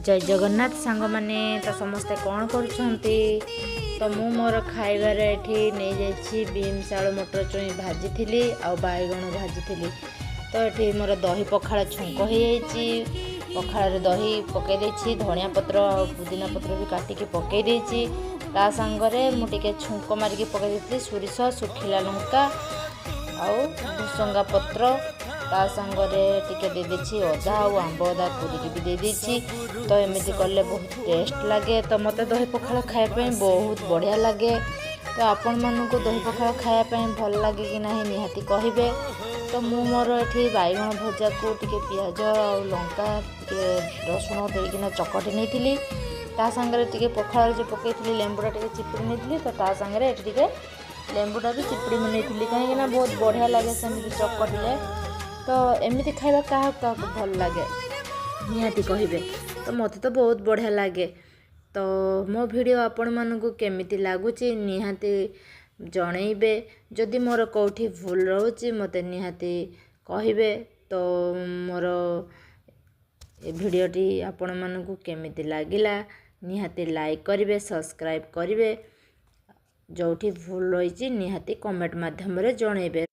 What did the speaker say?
जय जगन्नाथ सांग माने तो समस्ते कौन करुछंती। तो मु मोर खाइबार एठी नहीं जाइछि बीम्स आलू मटर चुई भाजी थी आ बैगण भाजी थी। तो ये मोर दही पखाड़ छुंक हो जाइछि। पखाड़ दही पकई देछि, धनिया पत्र और पुदीना पत्र भी काटिकी पकई देछि। ता संगरे मु टिके छुंक मारिकी पकई देछि सोरिष, सुखिला लंका आउ भुसंगा पत्र। ता संगरे टिके दे देछि अदा और आंब अदा कोरिकी भी दे देछि। तो एमती कले बहुत टेस्ट लगे। तो मते दही पखाड़ खाइबा बहुत बढ़िया लगे। तो आपण मानकु दही पखाड़ खाइबा भल लगे कि नहीं निहाती कहिबे। तो मु मोर एठी बैगण भजा को टिके पियाज और लंका टिके रसुण देकिना चकटी नहीं। ता संगरे टिके पखाड़ जो पकई लेंबुटा टिके चिपुड़ी नहीं। तो ता संगरे एठी टिके लेंबुटा भी चिपुड़ी नहीं कहीं बहुत बढ़िया लगे सेमती चकटिले। तो एमती खाइबा क्या भल लगे निहाती कहिबे। तो मते तो बहुत बढ़िया लगे। तो मो वीडियो आपण मानकु केमिति लागुची निहाती जणैबे। जदि मोर कोठी भूल रहउची मते निहाती कहिबे। तो मोर ए वीडियोटी आपण मानकु केमिति लागिला निहाती लाइक करिवे, सब्सक्राइब करिवे। जोठी भूल रही निहाती कमेंट माध्यम रे जणैबे।